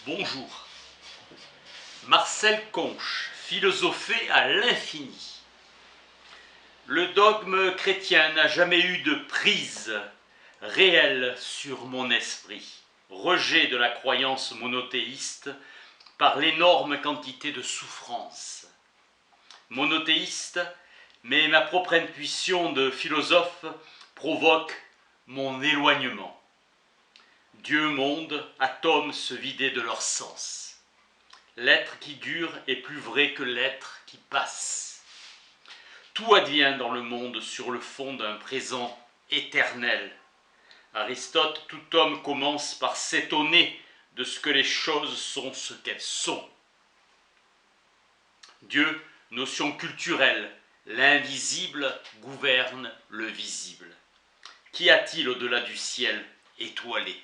Bonjour. Marcel Conche philosophait à l'infini. Le dogme chrétien n'a jamais eu de prise réelle sur mon esprit. Rejet de la croyance monothéiste par l'énorme quantité de souffrance. Monothéiste, mais ma propre intuition de philosophe provoque mon éloignement. Dieu, monde, atomes se vidaient de leur sens. L'être qui dure est plus vrai que l'être qui passe. Tout advient dans le monde sur le fond d'un présent éternel. Aristote, tout homme commence par s'étonner de ce que les choses sont ce qu'elles sont. Dieu, notion culturelle, l'invisible gouverne le visible. Qu'y a-t-il au-delà du ciel étoilé ?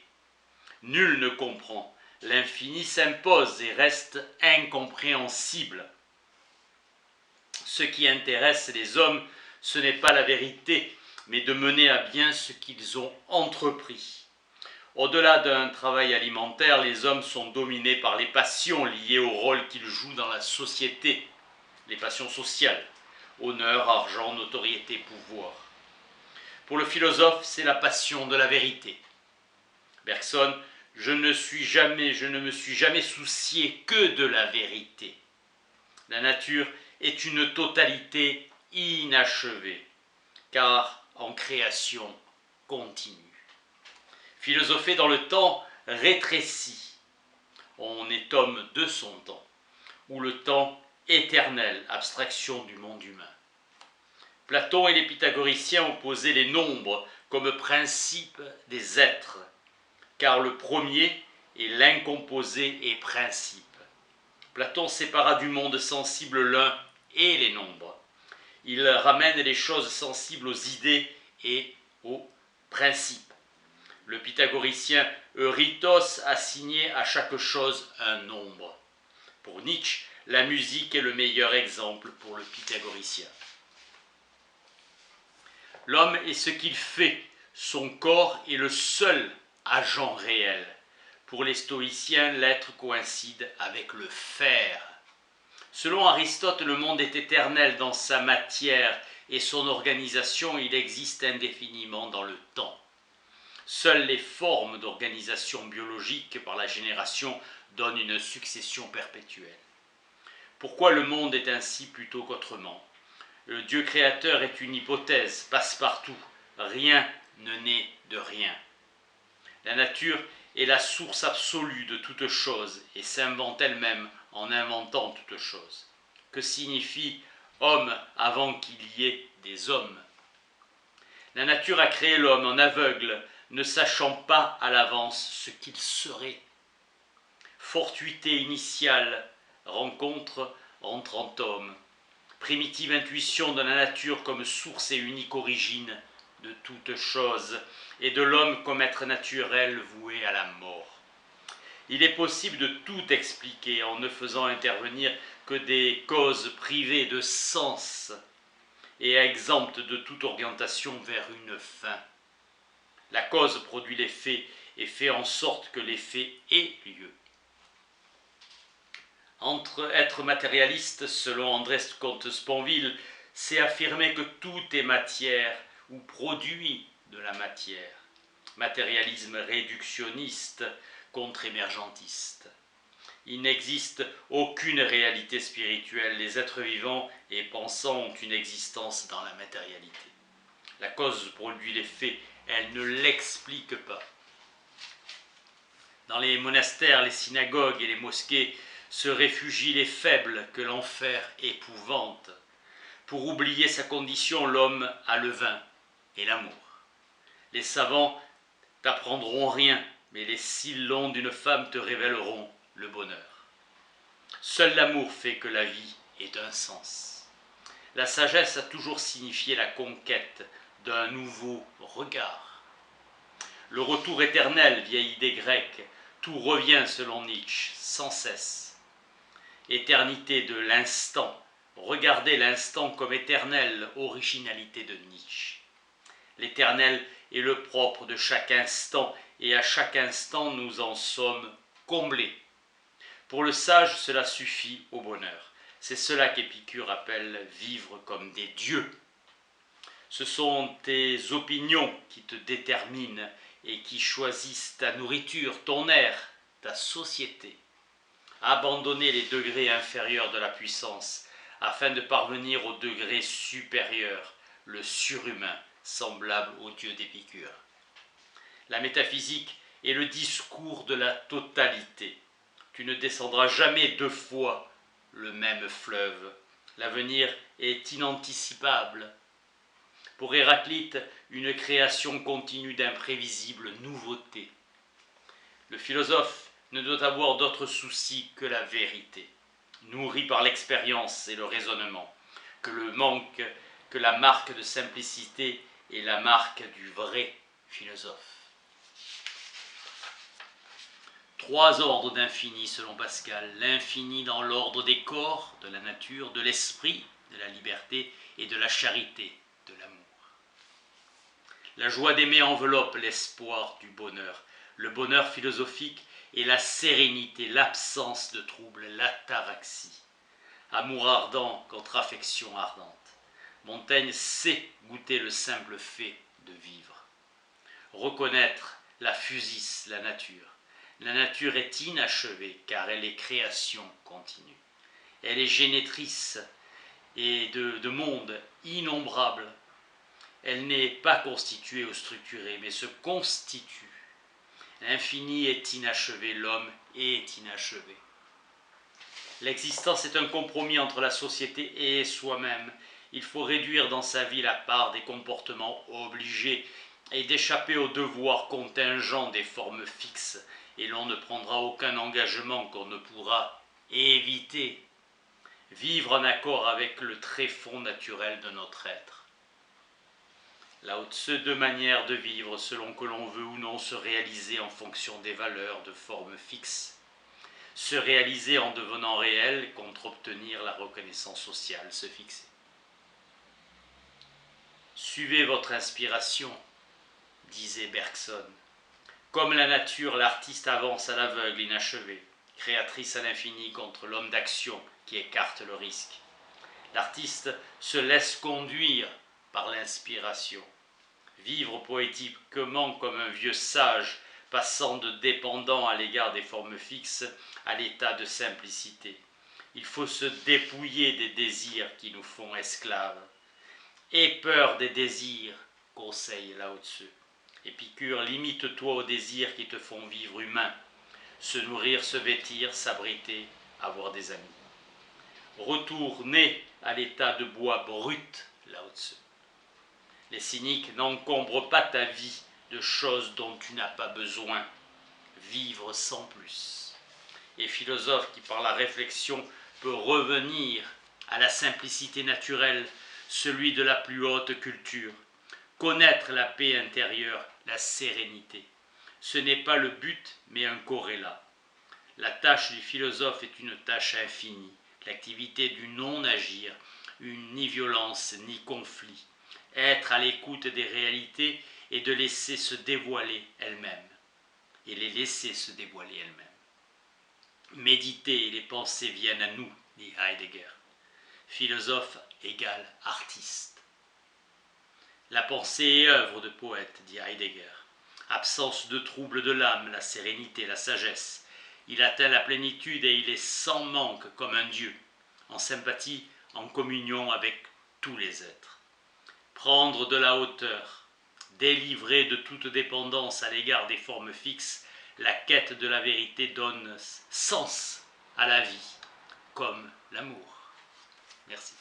Nul ne comprend. L'infini s'impose et reste incompréhensible. Ce qui intéresse les hommes, ce n'est pas la vérité, mais de mener à bien ce qu'ils ont entrepris. Au-delà d'un travail alimentaire, les hommes sont dominés par les passions liées au rôle qu'ils jouent dans la société, les passions sociales, honneur, argent, notoriété, pouvoir. Pour le philosophe, c'est la passion de la vérité. Bergson, je ne me suis jamais soucié que de la vérité. La nature est une totalité inachevée, car en création continue. Philosopher dans le temps rétrécit. On est homme de son temps, ou le temps éternel, abstraction du monde humain. Platon et les pythagoriciens opposaient les nombres comme principe des êtres, car le premier est l'incomposé et principe. Platon sépara du monde sensible l'un et les nombres. Il ramène les choses sensibles aux idées et aux principes. Le pythagoricien Eurytos assignait à chaque chose un nombre. Pour Nietzsche, la musique est le meilleur exemple pour le pythagoricien. L'homme est ce qu'il fait, son corps est le seul agent réel. Pour les stoïciens, l'être coïncide avec le faire. Selon Aristote, le monde est éternel dans sa matière et son organisation, il existe indéfiniment dans le temps. Seules les formes d'organisation biologique par la génération donnent une succession perpétuelle. Pourquoi le monde est ainsi plutôt qu'autrement ? Le Dieu créateur est une hypothèse, passe-partout. Rien ne naît de rien. La nature est la source absolue de toute chose et s'invente elle-même en inventant toute chose. Que signifie homme avant qu'il y ait des hommes ? La nature a créé l'homme en aveugle, ne sachant pas à l'avance ce qu'il serait. Fortuité initiale, rencontre entre hommes. Primitive intuition de la nature comme source et unique origine de toute chose, et de l'homme comme être naturel voué à la mort. Il est possible de tout expliquer en ne faisant intervenir que des causes privées de sens et exemptes de toute orientation vers une fin. La cause produit l'effet et fait en sorte que l'effet ait lieu. Être matérialiste, selon André Comte-Sponville, c'est affirmer que tout est matière ou produit de la matière. Matérialisme réductionniste contre émergentiste. Il n'existe aucune réalité spirituelle. Les êtres vivants et pensants ont une existence dans la matérialité. La cause produit l'effet, elle ne l'explique pas. Dans les monastères, les synagogues et les mosquées se réfugient les faibles que l'enfer épouvante. Pour oublier sa condition, l'homme a le vin et l'amour. Les savants t'apprendront rien, mais les cils longs d'une femme te révéleront le bonheur. Seul l'amour fait que la vie ait un sens. La sagesse a toujours signifié la conquête d'un nouveau regard. Le retour éternel, vieille idée grecque, tout revient selon Nietzsche, sans cesse. Éternité de l'instant, regardez l'instant comme éternel, originalité de Nietzsche. L'éternel est le propre de chaque instant, et à chaque instant nous en sommes comblés. Pour le sage, cela suffit au bonheur. C'est cela qu'Épicure appelle vivre comme des dieux. Ce sont tes opinions qui te déterminent et qui choisissent ta nourriture, ton air, ta société. Abandonner les degrés inférieurs de la puissance afin de parvenir au degré supérieur, le surhumain, semblable au dieu d'Épicure. La métaphysique est le discours de la totalité. Tu ne descendras jamais deux fois le même fleuve. L'avenir est inanticipable. Pour Héraclite, une création continue d'imprévisibles nouveautés. Le philosophe ne doit avoir d'autre souci que la vérité, nourrie par l'expérience et le raisonnement, que la marque de simplicité est la marque du vrai philosophe. 3 ordres d'infini selon Pascal, l'infini dans l'ordre des corps, de la nature, de l'esprit, de la liberté et de la charité, de l'amour. La joie d'aimer enveloppe l'espoir du bonheur. Le bonheur philosophique est la sérénité, l'absence de trouble, l'ataraxie. Amour ardent contre affection ardente. Montaigne sait goûter le simple fait de vivre. Reconnaître la physis, la nature. La nature est inachevée car elle est création continue. Elle est génétrice et de mondes innombrables. Elle n'est pas constituée ou structurée, mais se constitue. L'infini est inachevé, l'homme est inachevé. L'existence est un compromis entre la société et soi-même. Il faut réduire dans sa vie la part des comportements obligés et d'échapper aux devoirs contingents des formes fixes, et l'on ne prendra aucun engagement qu'on ne pourra éviter. Vivre en accord avec le tréfonds naturel de notre être. Lao Tse, 2 manières de vivre selon que l'on veut ou non se réaliser en fonction des valeurs de forme fixe. Se réaliser en devenant réel contre obtenir la reconnaissance sociale, se fixer. Suivez votre inspiration, disait Bergson. Comme la nature, l'artiste avance à l'aveugle inachevé, créatrice à l'infini contre l'homme d'action qui écarte le risque. L'artiste se laisse conduire par l'inspiration. Vivre poétiquement comme un vieux sage, passant de dépendant à l'égard des formes fixes à l'état de simplicité. Il faut se dépouiller des désirs qui nous font esclaves. Aie peur des désirs, conseille Lao Tse. Épicure, limite-toi aux désirs qui te font vivre humain. Se nourrir, se vêtir, s'abriter, avoir des amis. Retourner à l'état de bois brut, Lao Tse. Les cyniques n'encombrent pas ta vie de choses dont tu n'as pas besoin. Vivre sans plus. Et philosophe qui par la réflexion peut revenir à la simplicité naturelle, celui de la plus haute culture. Connaître la paix intérieure, la sérénité. Ce n'est pas le but, mais un corrélat. La tâche du philosophe est une tâche infinie, l'activité du non-agir, ni violence, ni conflit. Être à l'écoute des réalités et de laisser se dévoiler elles-mêmes. Et les laisser se dévoiler elles-mêmes. Méditer et les pensées viennent à nous, dit Heidegger. Philosophe égale artiste. La pensée est œuvre de poète, dit Heidegger. Absence de trouble de l'âme, la sérénité, la sagesse. Il atteint la plénitude et il est sans manque comme un Dieu, en sympathie, en communion avec tous les êtres. Prendre de la hauteur, délivré de toute dépendance à l'égard des formes fixes, la quête de la vérité donne sens à la vie, comme l'amour. Merci.